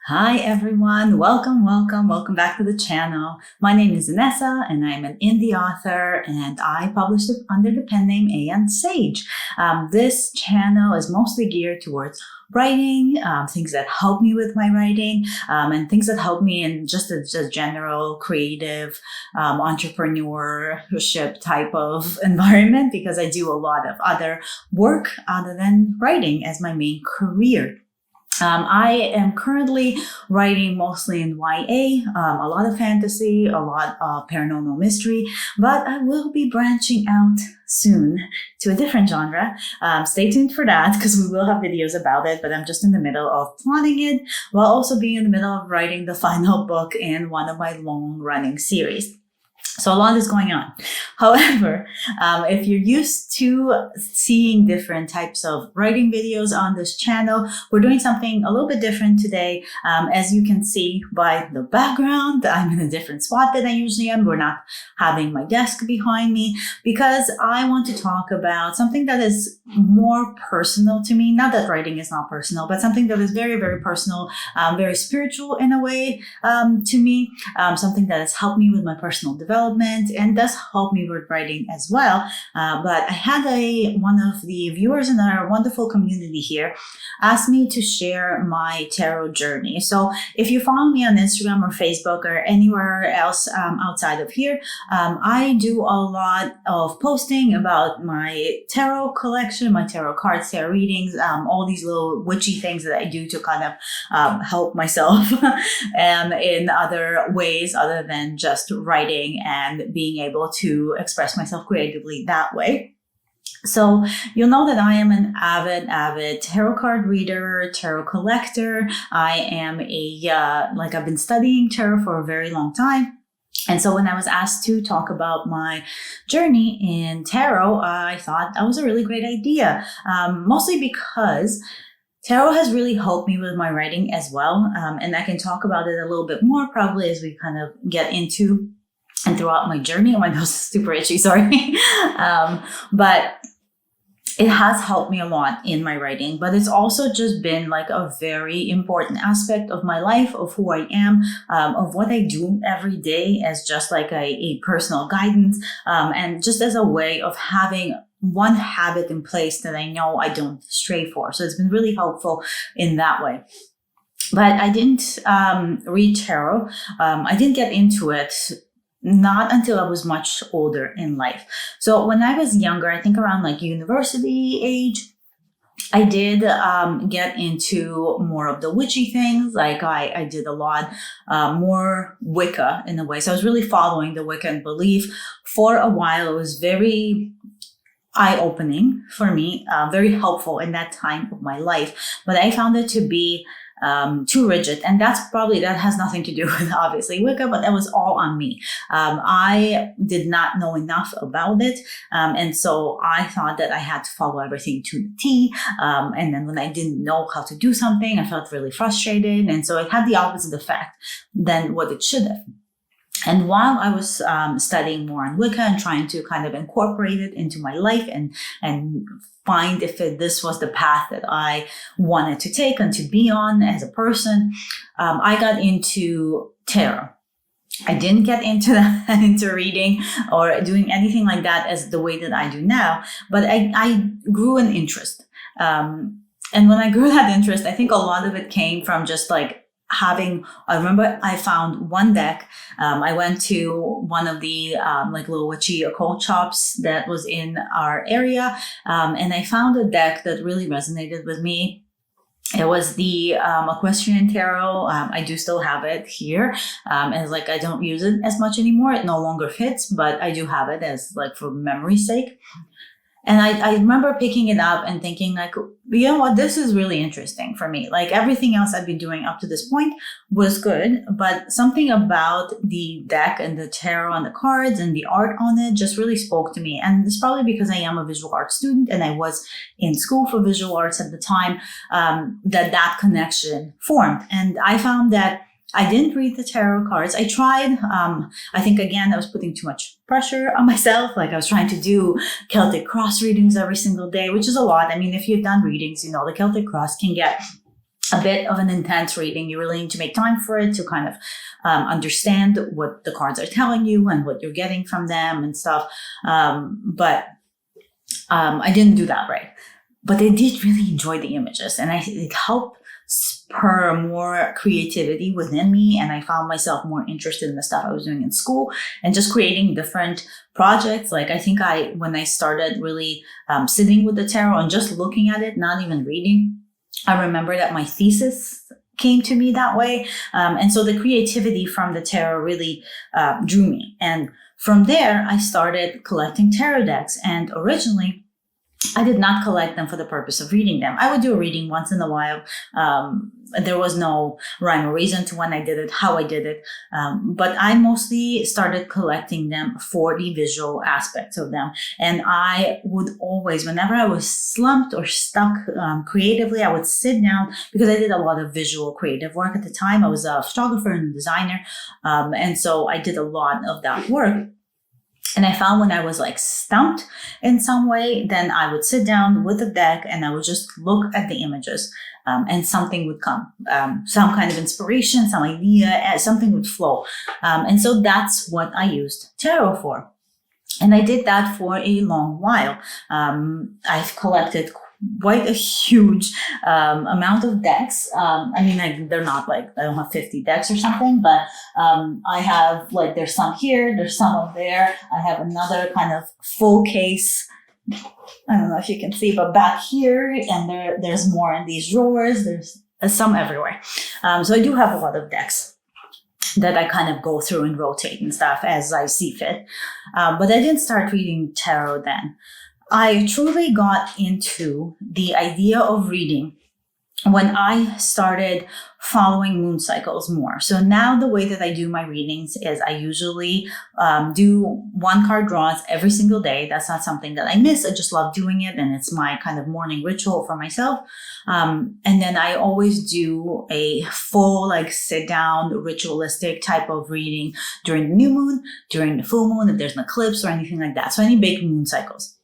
Hi everyone, welcome back to the channel. My name is Vanessa and I'm an indie author and I published it under the pen name A.N. Sage. This channel is mostly geared towards writing, things that help me with my writing, and things that help me in just a general creative entrepreneurship type of environment, because I do a lot of other work other than writing as my main career. I am currently writing mostly in YA, a lot of fantasy, a lot of paranormal mystery, but I will be branching out soon to a different genre. Stay tuned for that because we will have videos about it, but I'm just in the middle of plotting it while also being in the middle of writing the final book in one of my long-running series. So a lot is going on. However, if you're used to seeing different types of writing videos on this channel, we're doing something a little bit different today. As you can see by the background, I'm in a different spot than I usually am. We're not having my desk behind me because I want to talk about something that is more personal to me. Not that writing is not personal, but something that is very, very personal, very spiritual in a way to me, something that has helped me with my personal development and does help me with writing as well. But I had one of the viewers in our wonderful community here ask me to share my tarot journey. So if you follow me on Instagram or Facebook or anywhere else outside of here, I do a lot of posting about my tarot collection, my tarot cards, tarot readings, all these little witchy things that I do to kind of help myself and in other ways other than just writing and being able to express myself creatively that way. So you'll know that I am an avid tarot card reader, tarot collector. I am I've been studying tarot for a very long time. And so when I was asked to talk about my journey in tarot, I thought that was a really great idea, mostly because tarot has really helped me with my writing as well. And I can talk about it a little bit more probably as we kind of get into and throughout my journey. Oh, my nose is super itchy, sorry. But it has helped me a lot in my writing, but it's also just been like a very important aspect of my life, of who I am, of what I do every day as just like a personal guidance, and just as a way of having one habit in place that I know I don't stray for. So it's been really helpful in that way. But I didn't read tarot. I didn't get into it not until I was much older in life. So when I was younger, I think around like university age, I did get into more of the witchy things. Like I did a lot more Wicca in a way. So I was really following the Wiccan belief for a while. It was very eye-opening for me, very helpful in that time of my life. But I found it to be too rigid. And that has nothing to do with obviously Wicca, but that was all on me. I did not know enough about it. And so I thought that I had to follow everything to the T. And then when I didn't know how to do something, I felt really frustrated. And so it had the opposite effect than what it should have. And while I was studying more on Wicca and trying to kind of incorporate it into my life and find if this was the path that I wanted to take and to be on as a person, I got into tarot. I didn't get into reading or doing anything like that as the way that I do now, but I grew an interest. And when I grew that interest, I think a lot of it came from just like I remember I found one deck. I went to one of the like little witchy occult shops that was in our area, and I found a deck that really resonated with me. It was the Equestrian Tarot. I do still have it here. And like I don't use it as much anymore. It no longer fits, but I do have it as like for memory's sake. And I remember picking it up and thinking like, you know what, this is really interesting for me. Like everything else I've been doing up to this point was good, but something about the deck and the tarot and the cards and the art on it just really spoke to me. And it's probably because I am a visual arts student and I was in school for visual arts at the time, that connection formed. And I found that I didn't read the tarot cards. I tried. I think, again, I was putting too much pressure on myself. Like I was trying to do Celtic cross readings every single day, which is a lot. I mean, if you've done readings, you know, the Celtic cross can get a bit of an intense reading. You really need to make time for it to kind of understand what the cards are telling you and what you're getting from them and stuff. But I didn't do that right. But I did really enjoy the images, and it helped spur more creativity within me. And I found myself more interested in the stuff I was doing in school and just creating different projects. Like I think when I started really sitting with the tarot and just looking at it, not even reading, I remember that my thesis came to me that way. And so the creativity from the tarot really drew me. And from there, I started collecting tarot decks. And originally, I did not collect them for the purpose of reading them. I would do a reading once in a while. There was no rhyme or reason to when I did it, how I did it. But I mostly started collecting them for the visual aspects of them. And I would always, whenever I was slumped or stuck creatively, I would sit down because I did a lot of visual creative work at the time. I was a photographer and a designer. And so I did a lot of that work. And I found when I was like stumped in some way, then I would sit down with the deck and I would just look at the images and something would come, some kind of inspiration, some idea, something would flow. And so that's what I used tarot for. And I did that for a long while. I've collected quite a huge amount of decks. I mean, like, they're not like, I don't have 50 decks or something, but I have like, there's some here, there's some up there. I have another kind of full case. I don't know if you can see, but back here, and there's more in these drawers. There's some everywhere. So I do have a lot of decks that I kind of go through and rotate and stuff as I see fit. But I didn't start reading tarot then. I truly got into the idea of reading when I started following moon cycles more. So now the way that I do my readings is I usually do one card draws every single day. That's not something that I miss. I just love doing it, and it's my kind of morning ritual for myself. And then I always do a full like sit down ritualistic type of reading during the new moon, during the full moon, if there's an eclipse or anything like that. So any big moon cycles.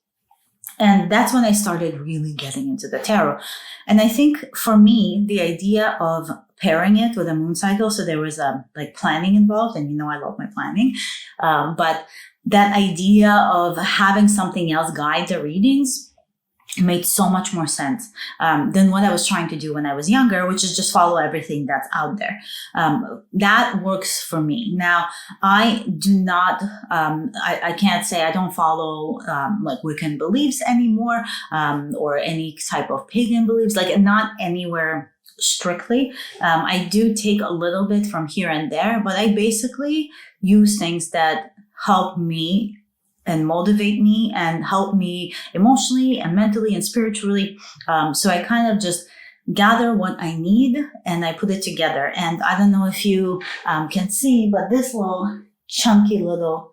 And that's when I started really getting into the tarot. And I think for me, the idea of pairing it with a moon cycle, so there was like planning involved, and I love my planning. But that idea of having something else guide the readings made so much more sense than what I was trying to do when I was younger, which is just follow everything that's out there. That works for me. Now, I do not, I can't say I don't follow like Wiccan beliefs anymore, or any type of pagan beliefs, like not anywhere strictly. I do take a little bit from here and there, but I basically use things that help me and motivate me and help me emotionally and mentally and spiritually. So I kind of just gather what I need and I put it together. And I don't know if you can see, but this little chunky little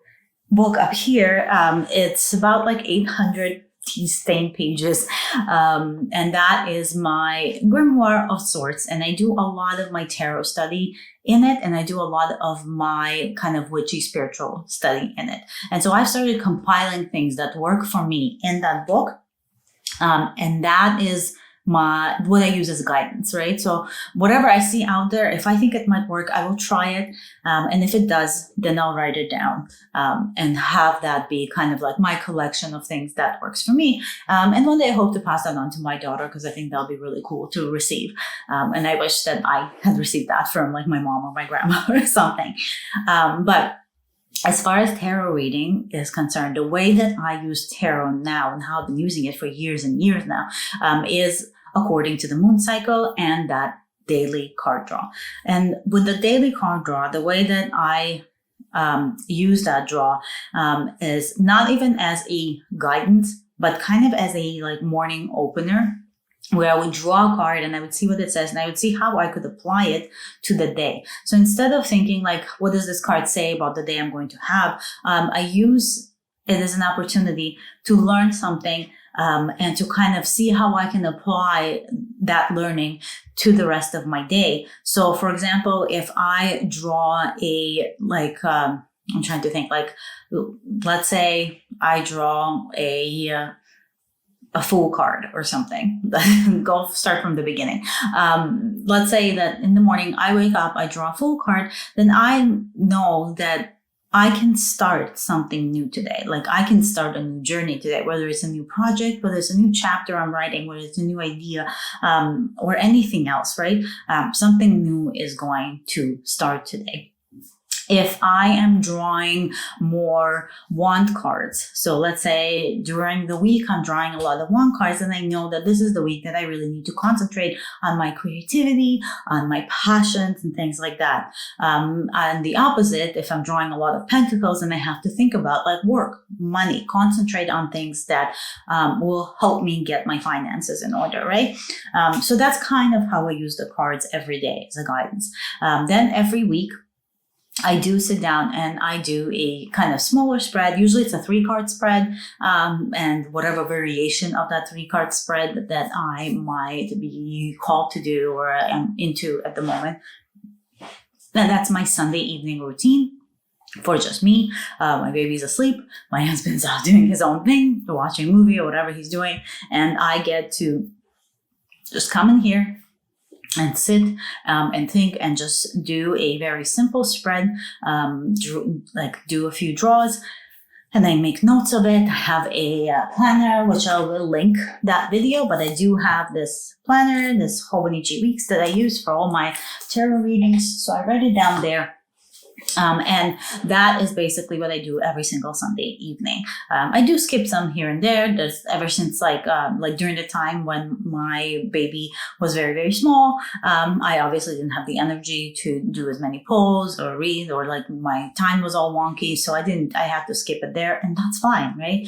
book up here, it's about like 800 tea stained pages. And that is my grimoire of sorts. And I do a lot of my tarot study in it. And I do a lot of my kind of witchy spiritual study in it. And so I've started compiling things that work for me in that book. And that is what I use as guidance, right? So whatever I see out there, if I think it might work, I will try it. And if it does, then I'll write it down and have that be kind of like my collection of things that works for me. And one day I hope to pass that on to my daughter, because I think that'll be really cool to receive. And I wish that I had received that from like my mom or my grandma or something. But as far as tarot reading is concerned, the way that I use tarot now and how I've been using it for years and years now is according to the moon cycle and that daily card draw. And with the daily card draw, the way that I use that draw is not even as a guidance, but kind of as a like morning opener, where I would draw a card and I would see what it says and I would see how I could apply it to the day. So instead of thinking like, what does this card say about the day I'm going to have? I use it as an opportunity to learn something and to kind of see how I can apply that learning to the rest of my day. So for example, if I draw I'm trying to think, like, let's say I draw a full card or something. Go start from the beginning. Let's say that in the morning I wake up, I draw a full card, then I know that I can start something new today. Like I can start a new journey today, whether it's a new project, whether it's a new chapter I'm writing, whether it's a new idea, or anything else, right? Something new is going to start today. If I am drawing more wand cards, so let's say during the week I'm drawing a lot of wand cards, and I know that this is the week that I really need to concentrate on my creativity, on my passions and things like that. And the opposite, if I'm drawing a lot of pentacles, and I have to think about like work, money, concentrate on things that will help me get my finances in order, right? So that's kind of how I use the cards every day as a guidance. Then every week, I do sit down and I do a kind of smaller spread. Usually it's a 3-card spread, and whatever variation of that 3-card spread that I might be called to do or am into at the moment. And that's my Sunday evening routine for just me. My baby's asleep. My husband's out doing his own thing, watching a movie or whatever he's doing. And I get to just come in here and sit and think and just do a very simple spread, do a few draws, and I make notes of it. I have a planner, which I will link that video, but I do have this planner, this Hobonichi Weeks that I use for all my tarot readings. So I write it down there. And that is basically what I do every single Sunday evening. I do skip some here and there. There's ever since like during the time when my baby was very, very small, I obviously didn't have the energy to do as many polls or read, or like my time was all wonky. So I had to skip it there, and that's fine, right?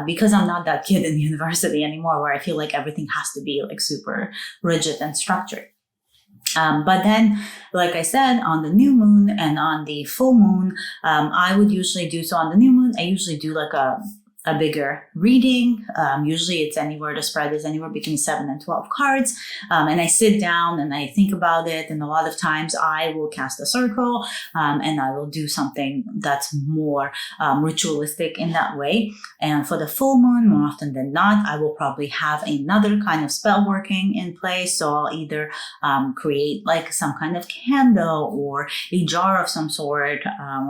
Because I'm not that kid in university anymore where I feel like everything has to be like super rigid and structured. But then, like I said, on the new moon and on the full moon, I would usually do, so on the new moon, I usually do like a bigger reading. Usually the spread is anywhere between 7 and 12 cards. And I sit down and I think about it. And a lot of times I will cast a circle, and I will do something that's more ritualistic in that way. And for the full moon, more often than not, I will probably have another kind of spell working in place. So I'll either create like some kind of candle or a jar of some sort,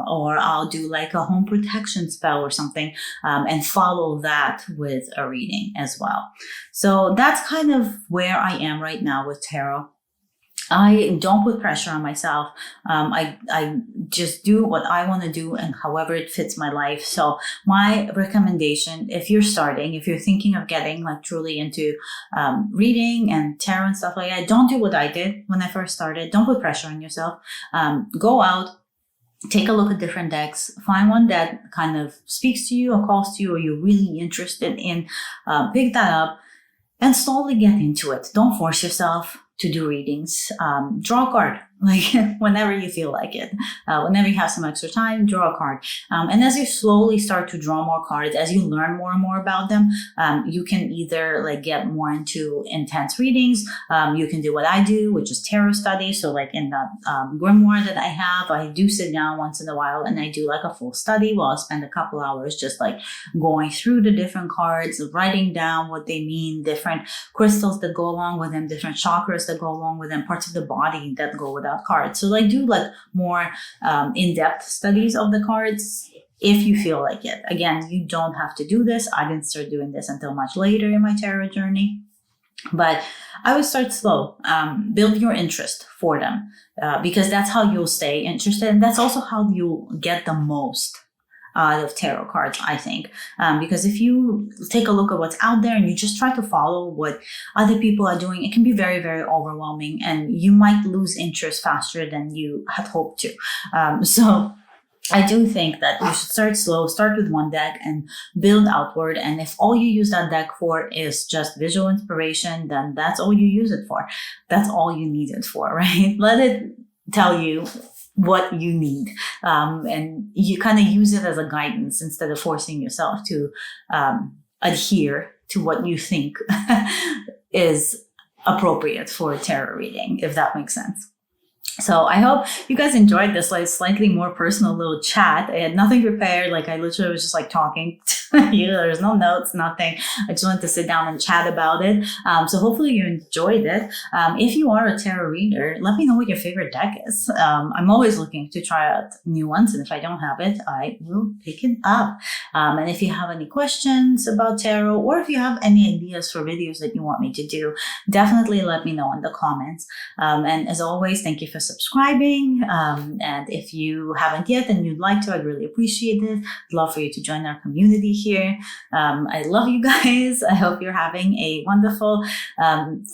or I'll do like a home protection spell or something, and follow that with a reading as well. So that's kind of where I am right now with tarot. I don't put pressure on myself. I just do what I want to do and however it fits my life. So my recommendation, if you're thinking of getting like truly into reading and tarot and stuff like that, don't do what I did when I first started. Don't put pressure on yourself. Go out, take a look at different decks, find one that kind of speaks to you or calls to you or you're really interested in, pick that up and slowly get into it. Don't force yourself to do readings. Draw a card, like whenever you feel like it. Whenever you have some extra time, draw a card. And as you slowly start to draw more cards, as you learn more and more about them, you can either like get more into intense readings. You can do what I do, which is tarot study. So like in the grimoire that I do sit down once in a while and I do like a full study where I'll spend a couple hours just like going through the different cards, writing down what they mean, different crystals that go along with them, different chakras that go along with them, parts of the body that go with that card. So I do like more in-depth studies of the cards if you feel like it. Again, you don't have to do this. I didn't start doing this until much later in my tarot journey. But I would start slow. Build your interest for them, because that's how you'll stay interested. And that's also how you'll get the most out of tarot cards, I think. Because if you take a look at what's out there and you just try to follow what other people are doing, it can be very, very overwhelming and you might lose interest faster than you had hoped to. So I do think that you should start slow, start with one deck and build outward. And if all you use that deck for is just visual inspiration, then that's all you use it for. That's all you need it for, right? Let it tell you what you need, and you kind of use it as a guidance instead of forcing yourself to adhere to what you think is appropriate for a tarot reading, if that makes sense. So I hope you guys enjoyed this like slightly more personal little chat. I had nothing prepared. Like I literally was just like talking to you. There's no notes, nothing. I just wanted to sit down and chat about it. So hopefully you enjoyed it. If you are a tarot reader, let me know what your favorite deck is. I'm always looking to try out new ones. And if I don't have it, I will pick it up. And if you have any questions about tarot, or if you have any ideas for videos that you want me to do, definitely let me know in the comments. And as always, thank you for subscribing. And if you haven't yet and you'd like to, I'd really appreciate it. I'd love for you to join our community here. I love you guys. I hope you're having a wonderful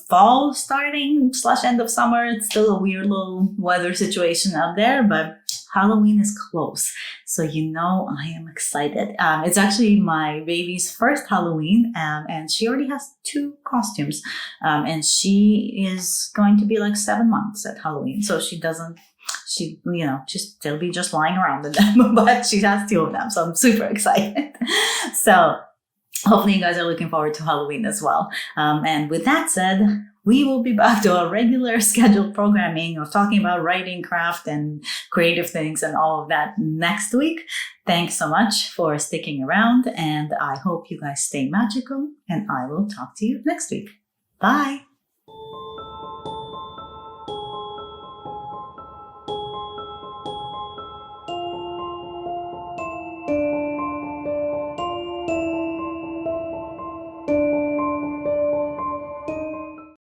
fall starting / end of summer. It's still a weird little weather situation out there, but Halloween is close. So you know I am excited. It's actually my baby's first Halloween, and she already has 2 costumes. And she is going to be like 7 months at Halloween. So she'll be just lying around in them, but she has 2 of them. So I'm super excited. So hopefully you guys are looking forward to Halloween as well. And with that said, we will be back to our regular scheduled programming of talking about writing, craft, and creative things and all of that next week. Thanks so much for sticking around, and I hope you guys stay magical, and I will talk to you next week. Bye.